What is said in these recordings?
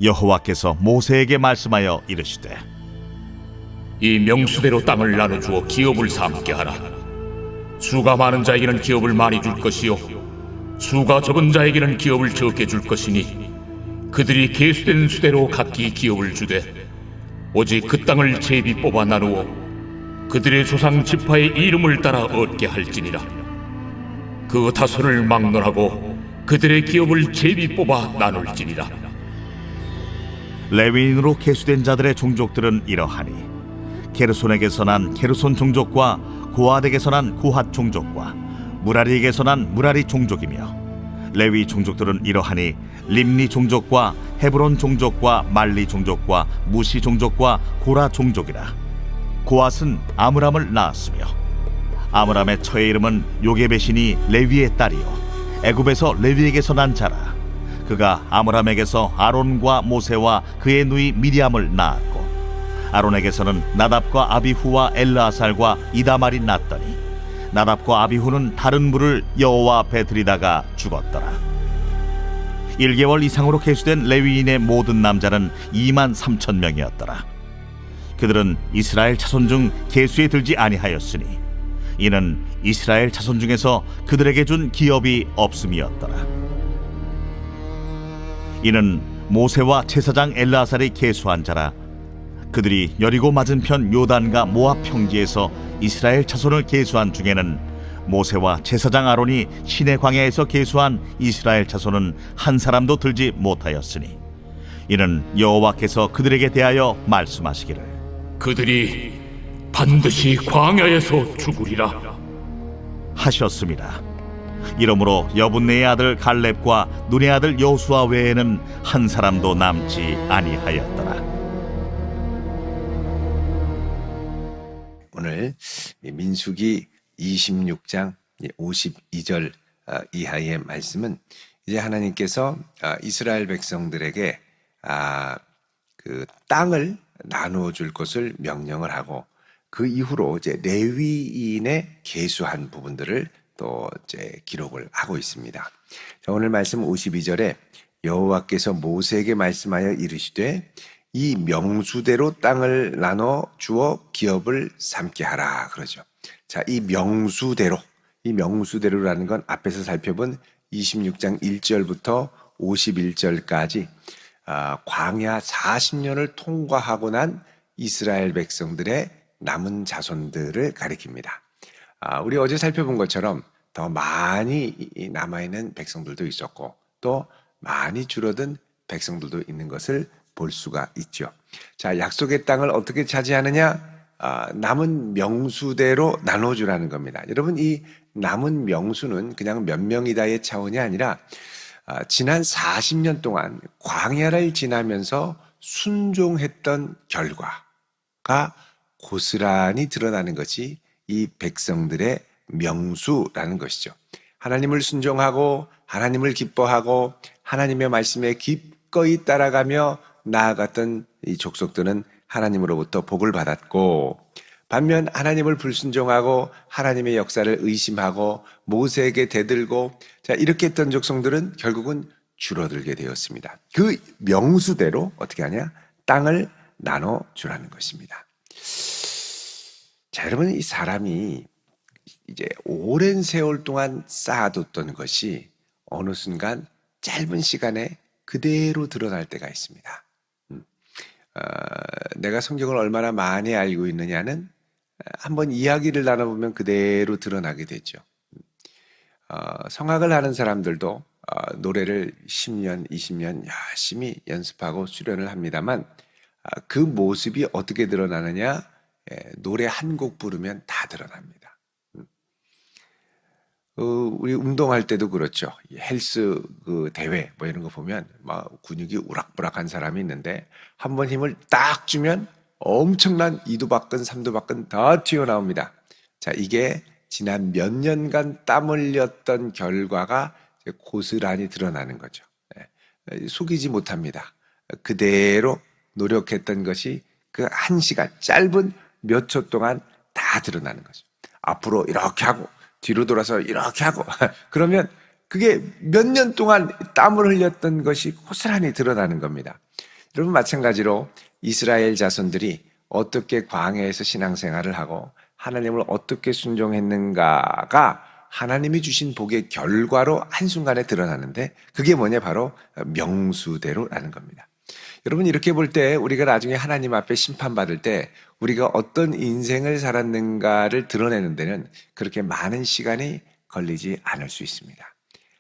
여호와께서 모세에게 말씀하여 이르시되 이 명수대로 땅을 나눠주어 기업을 삼게 하라. 수가 많은 자에게는 기업을 많이 줄 것이요 수가 적은 자에게는 기업을 적게 줄 것이니 그들이 계수된 수대로 각기 기업을 주되 오직 그 땅을 제비 뽑아 나누어 그들의 조상 지파의 이름을 따라 얻게 할지니라. 그 다소를 막론하고 그들의 기업을 제비 뽑아 나눌지니라. 레위인으로 계수된 자들의 종족들은 이러하니 게르손에게서 난 게르손 종족과 고핫에게서 난 고핫 종족과 무라리에게서 난 무라리 종족이며 레위 종족들은 이러하니 림니 종족과 헤브론 종족과 말리 종족과 무시 종족과 고라 종족이라. 고핫은 아므람을 낳았으며 아므람의 처의 이름은 요게벳이니 레위의 딸이요 애굽에서 레위에게서 난 자라. 그가 아므람에게서 아론과 모세와 그의 누이 미리암을 낳았고 아론에게서는 나답과 아비후와 엘르아살과 이다말이 낳았더니 나답과 아비후는 다른 물을 여호와 앞에 들이다가 죽었더라. 1개월 이상으로 계수된 레위인의 모든 남자는 2만 3천 명이었더라. 그들은 이스라엘 자손 중 계수에 들지 아니하였으니 이는 이스라엘 자손 중에서 그들에게 준 기업이 없음이었더라. 이는 모세와 제사장 엘르아살이 계수한 자라. 그들이 여리고 맞은편 요단과 모압 평지에서 이스라엘 자손을 계수한 중에는 모세와 제사장 아론이 시내 광야에서 계수한 이스라엘 자손은 한 사람도 들지 못하였으니 이는 여호와께서 그들에게 대하여 말씀하시기를 그들이 반드시 광야에서 죽으리라 하셨습니다. 이러므로 여분네의 아들 갈렙과 눈의 아들 여호수아 외에는 한 사람도 남지 아니하였더라. 오늘 민수기 26장 52절 이하의 말씀은 이제 하나님께서 이스라엘 백성들에게 그 땅을 나누어 줄 것을 명령을 하고 그 이후로 이제 레위인의 계수한 부분들을 또 이제 기록을 하고 있습니다. 자, 오늘 말씀 52절에 여호와께서 모세에게 말씀하여 이르시되 이 명수대로 땅을 나눠 주어 기업을 삼게 하라 그러죠. 자, 이 명수대로라는 건 앞에서 살펴본 26장 1절부터 51절까지 광야 40년을 통과하고 난 이스라엘 백성들의 남은 자손들을 가리킵니다. 우리 어제 살펴본 것처럼 더 많이 남아있는 백성들도 있었고 또 많이 줄어든 백성들도 있는 것을 볼 수가 있죠. 자, 약속의 땅을 어떻게 차지하느냐? 남은 명수대로 나눠주라는 겁니다. 여러분, 이 남은 명수는 그냥 몇 명이다의 차원이 아니라 지난 40년 동안 광야를 지나면서 순종했던 결과가 고스란히 드러나는 것이 이 백성들의 명수라는 것이죠. 하나님을 순종하고 하나님을 기뻐하고 하나님의 말씀에 기꺼이 따라가며 나아갔던 이 족속들은 하나님으로부터 복을 받았고 반면 하나님을 불순종하고 하나님의 역사를 의심하고 모세에게 대들고 자 이렇게 했던 족속들은 결국은 줄어들게 되었습니다. 그 명수대로 어떻게 하냐? 땅을 나눠주라는 것입니다. 자, 여러분, 이 사람이 이제 오랜 세월 동안 쌓아뒀던 것이 어느 순간 짧은 시간에 그대로 드러날 때가 있습니다. 내가 성경을 얼마나 많이 알고 있느냐는 한번 이야기를 나눠보면 그대로 드러나게 되죠. 성악을 하는 사람들도 노래를 10년, 20년 열심히 연습하고 수련을 합니다만 그 모습이 어떻게 드러나느냐? 노래 한 곡 부르면 다 드러납니다. 우리 운동할 때도 그렇죠. 헬스 그 대회 뭐 이런 거 보면 막 근육이 우락부락한 사람이 있는데 한번 힘을 딱 주면 엄청난 2도 박근, 3도 박근 다 튀어나옵니다. 자, 이게 지난 몇 년간 땀 흘렸던 결과가 고스란히 드러나는 거죠. 속이지 못합니다. 그대로 노력했던 것이 그 한 시간, 짧은 몇 초 동안 다 드러나는 거죠. 앞으로 이렇게 하고 뒤로 돌아서 이렇게 하고 그러면 그게 몇 년 동안 땀을 흘렸던 것이 고스란히 드러나는 겁니다. 여러분 마찬가지로 이스라엘 자손들이 어떻게 광야에서 신앙생활을 하고 하나님을 어떻게 순종했는가가 하나님이 주신 복의 결과로 한순간에 드러나는데 그게 뭐냐 바로 명수대로라는 겁니다. 여러분 이렇게 볼 때 우리가 나중에 하나님 앞에 심판받을 때 우리가 어떤 인생을 살았는가를 드러내는 데는 그렇게 많은 시간이 걸리지 않을 수 있습니다.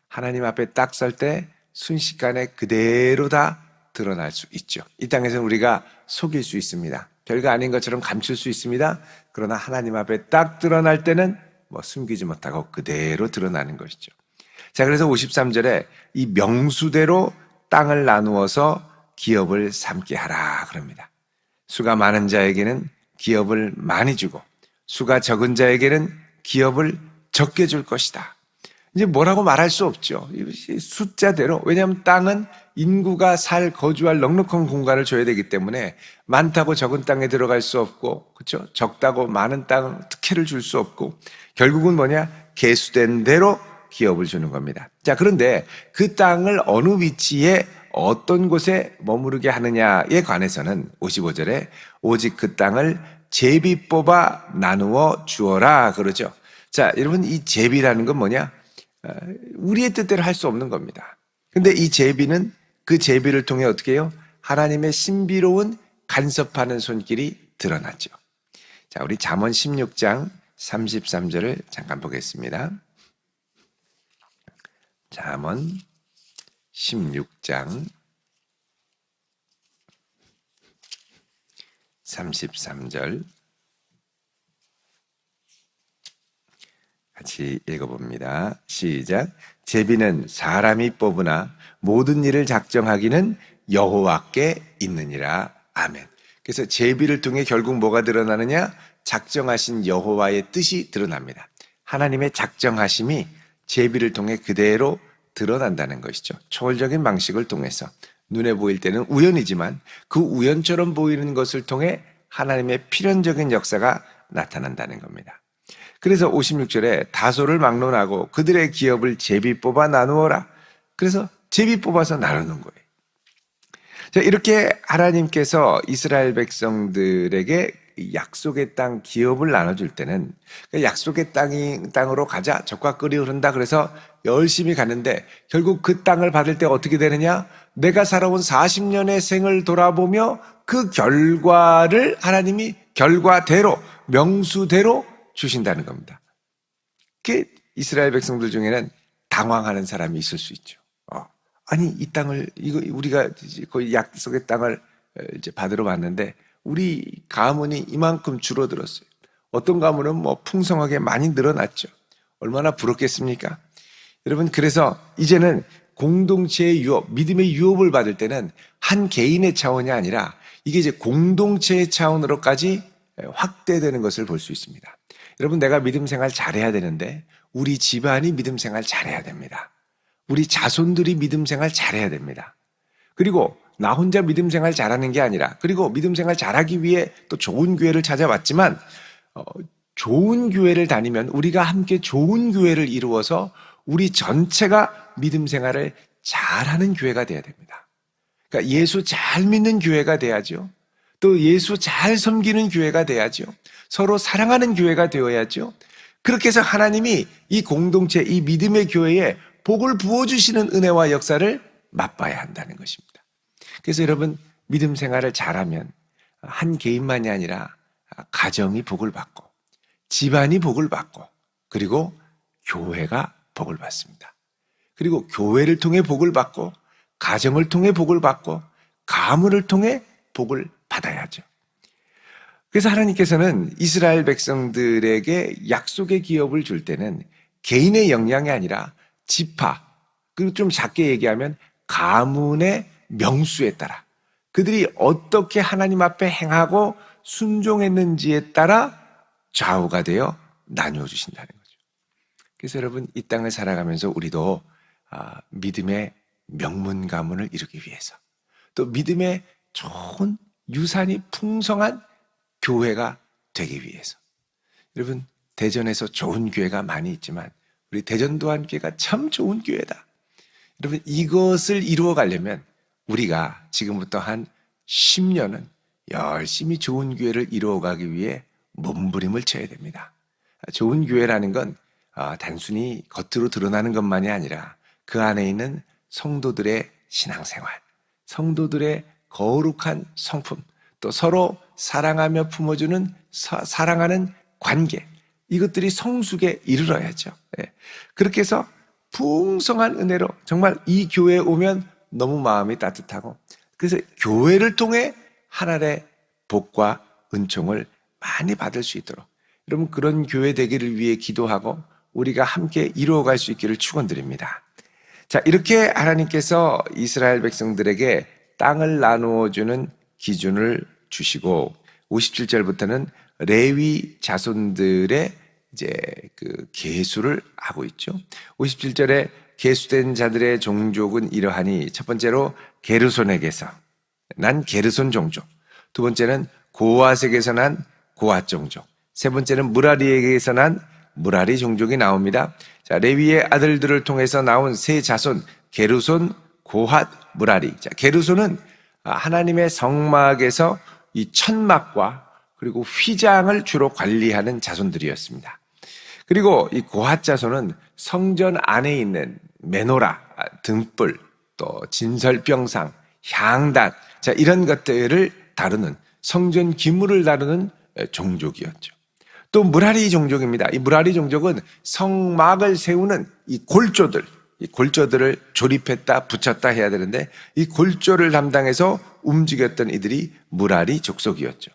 하나님 앞에 딱 설 때 순식간에 그대로 다 드러날 수 있죠. 이 땅에서는 우리가 속일 수 있습니다. 별거 아닌 것처럼 감출 수 있습니다. 그러나 하나님 앞에 딱 드러날 때는 숨기지 못하고 그대로 드러나는 것이죠. 자, 그래서 53절에 이 명수대로 땅을 나누어서 기업을 삼게 하라 그럽니다. 수가 많은 자에게는 기업을 많이 주고 수가 적은 자에게는 기업을 적게 줄 것이다. 이제 뭐라고 말할 수 없죠. 숫자대로. 왜냐하면 땅은 인구가 거주할 넉넉한 공간을 줘야 되기 때문에 많다고 적은 땅에 들어갈 수 없고, 그렇죠? 적다고 많은 땅 특혜를 줄 수 없고, 결국은 뭐냐? 계수된 대로 기업을 주는 겁니다. 자, 그런데 그 땅을 어느 위치에 어떤 곳에 머무르게 하느냐에 관해서는 55절에 오직 그 땅을 제비 뽑아 나누어 주어라 그러죠. 자, 여러분 이 제비라는 건 뭐냐? 우리의 뜻대로 할 수 없는 겁니다. 근데 이 제비는 그 제비를 통해 어떻게 해요? 하나님의 신비로운 간섭하는 손길이 드러났죠. 자, 우리 잠언 16장 33절을 잠깐 보겠습니다. 잠언 16장 33절 같이 읽어봅니다. 시작. 제비는 사람이 뽑으나 모든 일을 작정하기는 여호와께 있느니라. 아멘. 그래서 제비를 통해 결국 뭐가 드러나느냐? 작정하신 여호와의 뜻이 드러납니다. 하나님의 작정하심이 제비를 통해 그대로 드러난다는 것이죠. 초월적인 방식을 통해서 눈에 보일 때는 우연이지만 그 우연처럼 보이는 것을 통해 하나님의 필연적인 역사가 나타난다는 겁니다. 그래서 56절에 다소를 막론하고 그들의 기업을 제비 뽑아 나누어라. 그래서 제비 뽑아서 나누는 거예요. 자, 이렇게 하나님께서 이스라엘 백성들에게 약속의 땅 기업을 나눠줄 때는 약속의 땅으로 가자. 적과 꿀이 흐른다. 그래서 열심히 가는데 결국 그 땅을 받을 때 어떻게 되느냐? 내가 살아온 40년의 생을 돌아보며 그 결과를 하나님이 결과대로 명수대로 주신다는 겁니다. 그 이스라엘 백성들 중에는 당황하는 사람이 있을 수 있죠. 아니 이 땅을 우리가 거의 약속의 땅을 이제 받으러 왔는데 우리 가문이 이만큼 줄어들었어요. 어떤 가문은 풍성하게 많이 늘어났죠. 얼마나 부럽겠습니까? 여러분 그래서 이제는 공동체의 유업, 믿음의 유업을 받을 때는 한 개인의 차원이 아니라 이게 이제 공동체의 차원으로까지 확대되는 것을 볼 수 있습니다. 여러분 내가 믿음 생활 잘해야 되는데 우리 집안이 믿음 생활 잘해야 됩니다. 우리 자손들이 믿음 생활 잘해야 됩니다. 그리고 나 혼자 믿음 생활 잘하는 게 아니라 그리고 믿음 생활 잘하기 위해 또 좋은 교회를 찾아왔지만 좋은 교회를 다니면 우리가 함께 좋은 교회를 이루어서 우리 전체가 믿음 생활을 잘하는 교회가 돼야 됩니다. 그러니까 예수 잘 믿는 교회가 돼야죠. 또 예수 잘 섬기는 교회가 돼야죠. 서로 사랑하는 교회가 되어야죠. 그렇게 해서 하나님이 이 공동체, 이 믿음의 교회에 복을 부어주시는 은혜와 역사를 맛봐야 한다는 것입니다. 그래서 여러분 믿음 생활을 잘하면 한 개인만이 아니라 가정이 복을 받고 집안이 복을 받고 그리고 교회가 복을 받습니다. 그리고 교회를 통해 복을 받고 가정을 통해 복을 받고 가문을 통해 복을 받아야죠. 그래서 하나님께서는 이스라엘 백성들에게 약속의 기업을 줄 때는 개인의 역량이 아니라 지파, 그리고 좀 작게 얘기하면 가문의 명수에 따라 그들이 어떻게 하나님 앞에 행하고 순종했는지에 따라 좌우가 되어 나누어 주신다는 거죠. 그래서 여러분 이 땅을 살아가면서 우리도 믿음의 명문 가문을 이루기 위해서 또 믿음의 좋은 유산이 풍성한 교회가 되기 위해서 여러분 대전에서 좋은 교회가 많이 있지만 우리 대전도안교회가 참 좋은 교회다. 여러분 이것을 이루어 가려면 우리가 지금부터 한 10년은 열심히 좋은 교회를 이루어가기 위해 몸부림을 쳐야 됩니다. 좋은 교회라는 건 단순히 겉으로 드러나는 것만이 아니라 그 안에 있는 성도들의 신앙생활, 성도들의 거룩한 성품, 또 서로 사랑하며 품어주는 사랑하는 관계, 이것들이 성숙에 이르러야죠. 그렇게 해서 풍성한 은혜로 정말 이 교회에 오면 너무 마음이 따뜻하고, 그래서 교회를 통해 하나님의 복과 은총을 많이 받을 수 있도록, 여러분 그런 교회 되기를 위해 기도하고 우리가 함께 이루어갈 수 있기를 축원드립니다. 자, 이렇게 하나님께서 이스라엘 백성들에게 땅을 나누어 주는 기준을 주시고 57절부터는 레위 자손들의 이제 그 계수를 하고 있죠. 57절에 계수된 자들의 종족은 이러하니, 첫 번째로 게르손에게서 난 게르손 종족, 두 번째는 고핫에게서 난 고핫 종족, 세 번째는 무라리에게서 난 무라리 종족이 나옵니다. 자, 레위의 아들들을 통해서 나온 세 자손, 게르손, 고핫, 무라리. 자, 게르손은 하나님의 성막에서 이 천막과 그리고 휘장을 주로 관리하는 자손들이었습니다. 그리고 이 고핫 자손은 성전 안에 있는 메노라, 등불, 또 진설병상, 향단, 자, 이런 것들을 다루는, 성전 기물을 다루는 종족이었죠. 또 무라리 종족입니다. 이 무라리 종족은 성막을 세우는 이 골조들, 이 골조들을 조립했다 붙였다 해야 되는데 이 골조를 담당해서 움직였던 이들이 무라리 족속이었죠.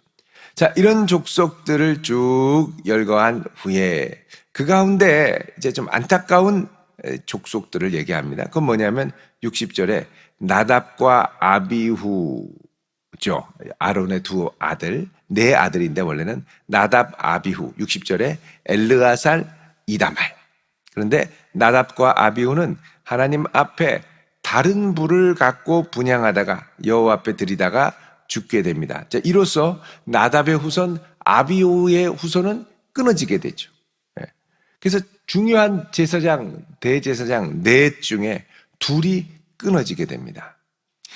자, 이런 족속들을 쭉 열거한 후에 그 가운데 이제 좀 안타까운 족속들을 얘기합니다. 그건 뭐냐면 60절에 나답과 아비후죠. 아론의 두 아들, 네 아들인데 원래는 나답, 아비후. 60절에 엘르아살, 이다말. 그런데 나답과 아비후는 하나님 앞에 다른 불을 갖고 분향하다가 여호와 앞에 드리다가 죽게 됩니다. 자, 이로써 나답의 후손, 아비후의 후손은 끊어지게 되죠. 그래서 중요한 제사장, 대제사장 넷 중에 둘이 끊어지게 됩니다.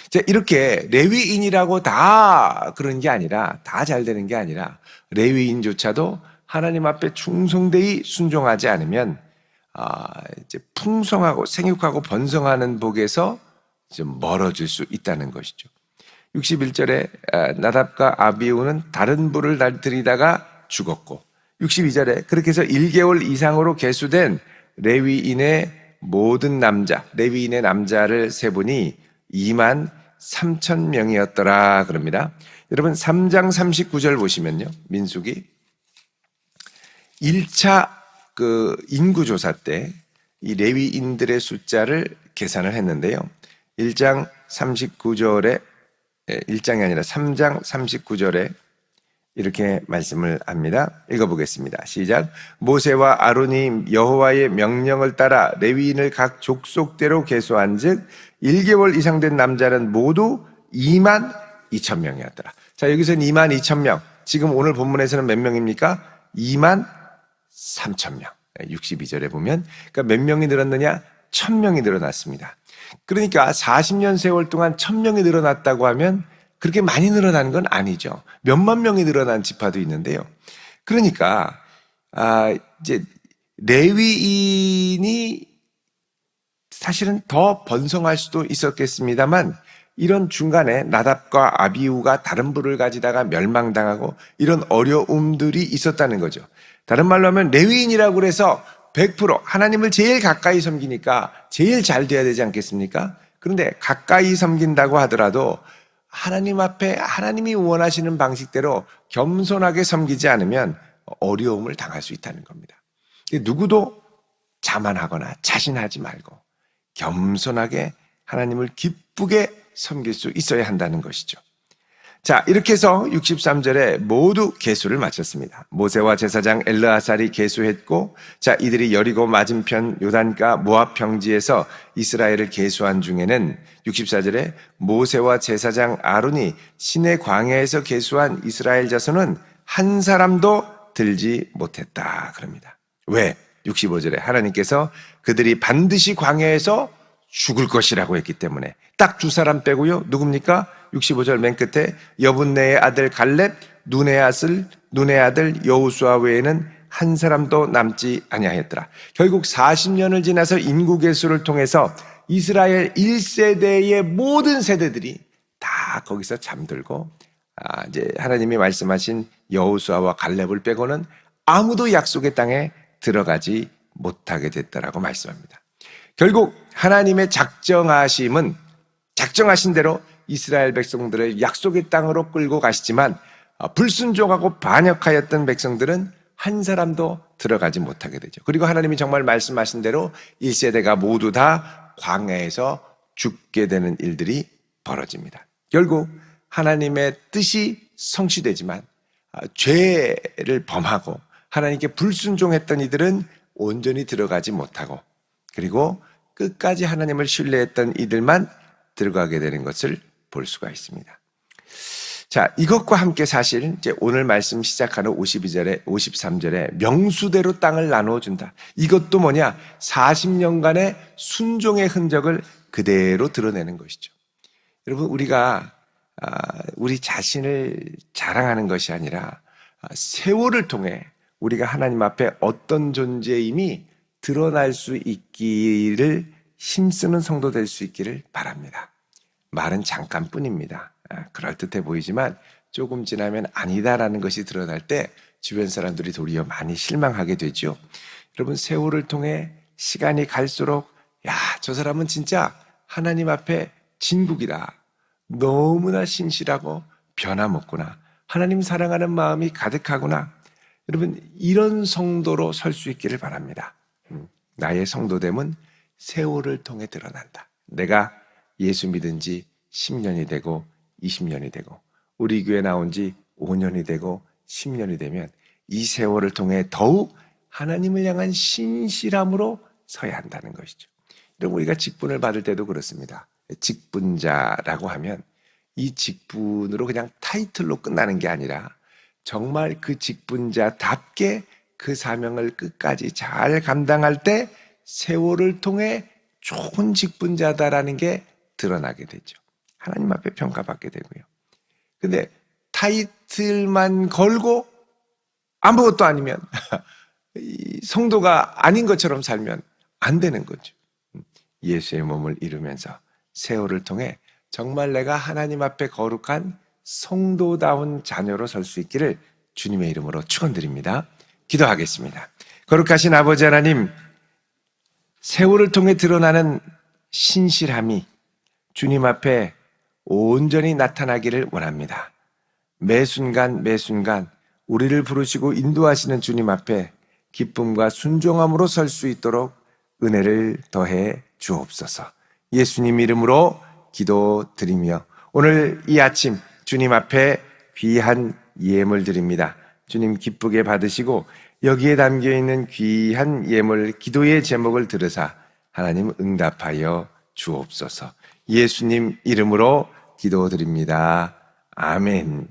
자, 이렇게 레위인이라고 다 그런 게 아니라, 다 잘 되는 게 아니라 레위인조차도 하나님 앞에 충성되이 순종하지 않으면 이제 풍성하고 생육하고 번성하는 복에서 좀 멀어질 수 있다는 것이죠. 61절에 나답과 아비후는 다른 불을 드리다가 죽었고, 62절에 그렇게 해서 1개월 이상으로 계수된 레위인의 모든 남자, 레위인의 남자를 세보니 23,000명이었더라 그럽니다. 여러분 3장 39절 보시면요, 민수기 1차 그 인구조사 때 이 레위인들의 숫자를 계산을 했는데요. 1장 39절에 1장이 아니라 3장 39절에 이렇게 말씀을 합니다. 읽어보겠습니다. 시작. 모세와 아론이 여호와의 명령을 따라 레위인을 각 족속대로 계수한즉 1개월 이상 된 남자는 모두 22,000명이었더라. 자, 여기서는 22,000명. 지금 오늘 본문에서는 몇 명입니까? 23,000명. 62절에 보면, 그러니까 몇 명이 늘었느냐? 1,000명이 늘어났습니다. 그러니까 40년 세월 동안 1,000명이 늘어났다고 하면 그렇게 많이 늘어나는 건 아니죠. 몇만 명이 늘어난 지파도 있는데요. 그러니까 이제 레위인이 사실은 더 번성할 수도 있었겠습니다만 이런 중간에 나답과 아비후가 다른 불을 가지다가 멸망당하고 이런 어려움들이 있었다는 거죠. 다른 말로 하면 레위인이라고 그래서 100% 하나님을 제일 가까이 섬기니까 제일 잘 돼야 되지 않겠습니까? 그런데 가까이 섬긴다고 하더라도 하나님 앞에 하나님이 원하시는 방식대로 겸손하게 섬기지 않으면 어려움을 당할 수 있다는 겁니다. 누구도 자만하거나 자신하지 말고 겸손하게 하나님을 기쁘게 섬길 수 있어야 한다는 것이죠. 자, 이렇게 해서 63절에 모두 계수를 마쳤습니다. 모세와 제사장 엘르아살이 계수했고, 자, 이들이 여리고 맞은편 요단가 모압 평지에서 이스라엘을 계수한 중에는 64절에 모세와 제사장 아론이 시내 광야에서 계수한 이스라엘 자손은 한 사람도 들지 못했다 그럽니다. 왜? 65절에 하나님께서 그들이 반드시 광야에서 죽을 것이라고 했기 때문에 딱 두 사람 빼고요. 누굽니까? 65절 맨 끝에 여분네의 아들 갈렙, 눈의 아들 여호수아 외에는 한 사람도 남지 아니하였더라. 결국 40년을 지나서 인구 계수를 통해서 이스라엘 1세대의 모든 세대들이 다 거기서 잠들고 이제 하나님이 말씀하신 여호수아와 갈렙을 빼고는 아무도 약속의 땅에 들어가지 못하게 됐다라고 말씀합니다. 결국 하나님의 작정하신 대로 이스라엘 백성들을 약속의 땅으로 끌고 가시지만 불순종하고 반역하였던 백성들은 한 사람도 들어가지 못하게 되죠. 그리고 하나님이 정말 말씀하신 대로 1세대가 모두 다 광야에서 죽게 되는 일들이 벌어집니다. 결국 하나님의 뜻이 성취되지만 죄를 범하고 하나님께 불순종했던 이들은 온전히 들어가지 못하고 그리고 끝까지 하나님을 신뢰했던 이들만 들어가게 되는 것을 볼 수가 있습니다. 자, 이것과 함께 사실 이제 오늘 말씀 시작하는 52절에 53절에 명수대로 땅을 나누어 준다. 이것도 뭐냐? 40년간의 순종의 흔적을 그대로 드러내는 것이죠. 여러분, 우리가 우리 자신을 자랑하는 것이 아니라 세월을 통해 우리가 하나님 앞에 어떤 존재임이 드러날 수 있기를 힘쓰는 성도 될 수 있기를 바랍니다. 말은 잠깐뿐입니다. 그럴듯해 보이지만 조금 지나면 아니다라는 것이 드러날 때 주변 사람들이 도리어 많이 실망하게 되죠. 여러분, 세월을 통해 시간이 갈수록 저 사람은 진짜 하나님 앞에 진국이다. 너무나 신실하고 변함없구나. 하나님 사랑하는 마음이 가득하구나. 여러분, 이런 성도로 설 수 있기를 바랍니다. 나의 성도됨은 세월을 통해 드러난다. 내가 예수 믿은 지 10년이 되고 20년이 되고 우리 교회 나온 지 5년이 되고 10년이 되면 이 세월을 통해 더욱 하나님을 향한 신실함으로 서야 한다는 것이죠. 여러분, 우리가 직분을 받을 때도 그렇습니다. 직분자라고 하면 이 직분으로 그냥 타이틀로 끝나는 게 아니라 정말 그 직분자답게 그 사명을 끝까지 잘 감당할 때 세월을 통해 좋은 직분자다라는 게 드러나게 되죠. 하나님 앞에 평가받게 되고요. 근데 타이틀만 걸고 아무것도 아니면 성도가 아닌 것처럼 살면 안 되는 거죠. 예수의 몸을 이루면서 세월을 통해 정말 내가 하나님 앞에 거룩한 성도다운 자녀로 설 수 있기를 주님의 이름으로 축원드립니다. 기도하겠습니다. 거룩하신 아버지 하나님, 세월을 통해 드러나는 신실함이 주님 앞에 온전히 나타나기를 원합니다. 매 순간 우리를 부르시고 인도하시는 주님 앞에 기쁨과 순종함으로 설 수 있도록 은혜를 더해 주옵소서. 예수님 이름으로 기도드리며 오늘 이 아침 주님 앞에 귀한 예물 드립니다. 주님 기쁘게 받으시고 여기에 담겨있는 귀한 예물 기도의 제목을 들으사 하나님 응답하여 주옵소서. 예수님 이름으로 기도드립니다. 아멘.